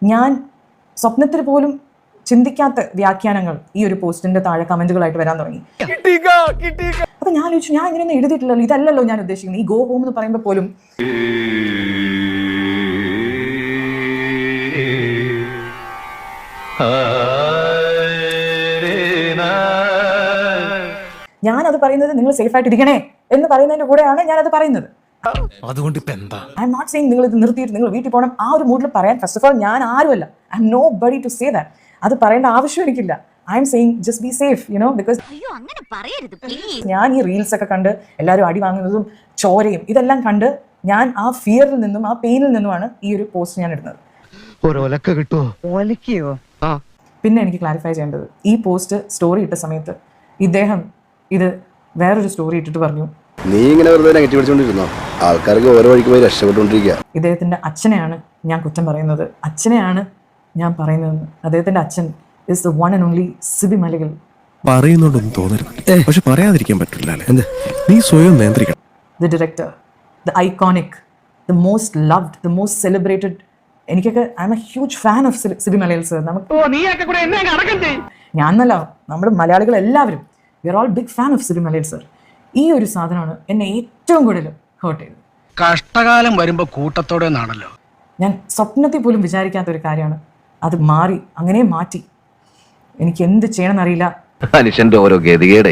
ഞാൻ സ്വപ്നത്തിൽ പോലും ചിന്തിക്കാത്ത വ്യാഖ്യാനങ്ങൾ ഈ ഒരു പോസ്റ്റിന്റെ താഴെ കമന്റുകളായിട്ട് വരാൻ തുടങ്ങി. അപ്പൊ ഞാൻ ചോദിച്ചു, ഞാൻ ഇങ്ങനെയൊന്നും എഴുതിയിട്ടില്ലല്ലോ, ഇതല്ലല്ലോ ഞാൻ ഉദ്ദേശിക്കുന്നത്. ഈ ഗോ ഹോം എന്ന് പറയുമ്പോൾ പോലും ഞാനത് പറയുന്നത് നിങ്ങൾ സേഫ് ആയിട്ട് ഇരിക്കണേ എന്ന് പറയുന്നതിന്റെ കൂടെയാണ് ഞാനത് പറയുന്നത്. അതുകൊണ്ട് ഇപ്പൊ എന്താ? ഐ എം നോട്ട് സെയിങ് നിങ്ങൾ ഇത് നിർത്തിയിട്ട് നിങ്ങൾ വീട്ടിൽ പോകണം ആ ഒരു മൂഡിൽ പറയാൻ. ഫസ്റ്റ് ഓഫ് ഓൾ ഞാൻ ആരുമല്ല, I'm nobody to say that. അത് പറയേണ്ട ആവശ്യം എനിക്കില്ല. I'm saying just be safe, you know, because ഞാൻ ഈ റീൽസ് ഒക്കെ കണ്ട് എല്ലാവരും അടി വാങ്ങുന്നതും ചോരയും ഇതെല്ലാം കണ്ട് ഞാൻ ആ ഫിയറിൽ നിന്നും ആ പെയിനിൽ നിന്നുമാണ് ഈ ഒരു പോസ്റ്റ് ഞാൻ ഇടുന്നത്. പിന്നെ എനിക്ക് ക്ലാരിഫൈ ചെയ്യേണ്ടത്, ഈ പോസ്റ്റ് സ്റ്റോറി ഇട്ട സമയത്ത് ഇദ്ദേഹം ഇത് വേറൊരു സ്റ്റോറി ഇട്ടിട്ട് പറഞ്ഞു, നീ ഇങ്ങനെ വെറുതെ നെഗറ്റീവ് അടിച്ചുകൊണ്ടിരുന്നോ? ആൾക്കാർക്ക് ഓരോ വഴിക്ക് പോയി രക്ഷപ്പെട്ടുകൊണ്ടിരിക്കുക. ഇദ്ദേഹത്തിന്റെ അച്ഛനെയാണ് ഞാൻ കുറ്റം പറയുന്നത്, അച്ഛനെയാണ് ഞാൻ പറയുന്നത്. അദ്ദേഹത്തിന്റെ അച്ഛൻ is the one and only Sibi Malayil. പറയുന്നുണ്ടെന്ന് തോന്നരുത്, പക്ഷെ പറയാതിരിക്കാൻ പറ്റില്ല. നീ സ്വയം നിയന്ത്രിക്കണം. The director, the iconic, the most loved, the most celebrated. എനിക്കൊക്കെ I'm a huge fan of Sibi Malayil sir. ഞാനല്ല, നമ്മുടെ മലയാളികൾ എല്ലാവരും we are all big fan of Sibi Malayil sir. ഈ ഒരു സാധനമാണ് എന്നെ ഏറ്റവും കൂടുതൽ ഹേർട്ട് ചെയ്തത്. കഷ്ടകാലം വരുമ്പോ കൂട്ടത്തോടെ നാണല്ലോ. ഞാൻ സ്വപ്നത്തിൽ പോലും വിചാരിക്കാത്ത ഒരു കാര്യമാണ്. അത് മാറി, അങ്ങനെ മാറ്റി. എനിക്ക് എന്ത് ചെയ്യണമെന്നറിയില്ല. മനുഷ്യന്റെ ഓരോ ഗതികേടെ.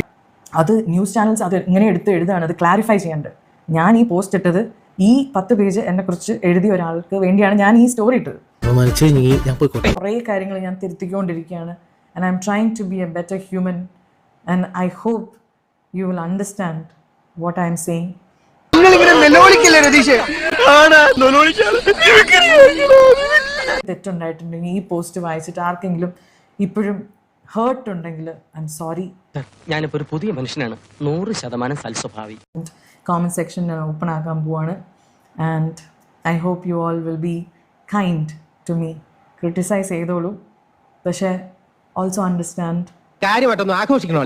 അത് ന്യൂസ് ചാനൽസ് അത് ഇങ്ങനെ എടുത്ത് എഴുതുകയാണ്, അത് ക്ലാരിഫൈ ചെയ്യേണ്ടത്. ഞാൻ ഈ പോസ്റ്റ് ഇട്ടത് ഈ 10 പേജ് എന്നെ കുറിച്ച് എഴുതിയ ഒരാൾക്ക് വേണ്ടിയാണ് ഞാൻ ഈ സ്റ്റോറി ഇട്ടത്. കുറേ കാര്യങ്ങൾ ഞാൻ തിരുത്തിക്കൊണ്ടിരിക്കുകയാണ്. And I'm trying to be a better human and I hope you will understand what I'm saying. തെറ്റുണ്ടായിട്ടുണ്ടെങ്കിൽ ഈ പോസ്റ്റ് വായിച്ചിട്ട് ആർക്കെങ്കിലും ഇപ്പോഴും ഹേർട്ട് ഉണ്ടെങ്കിൽ ഐ എം സോറി. ഞാനിപ്പോൾ ഒരു പുതിയ മനുഷ്യനാണ്, 100% സൽസ്വഭാവി. കോമന്റ് സെക്ഷൻ ഞാൻ ഓപ്പൺ ആക്കാൻ പോവാണ്. And I hope you all will be kind to me. Criticise ചെയ്തോളൂ, പക്ഷേ ഓൾസോ അണ്ടർസ്റ്റാൻഡ്. കാര്യമായിട്ടൊന്നും ആഘോഷിക്കണോ?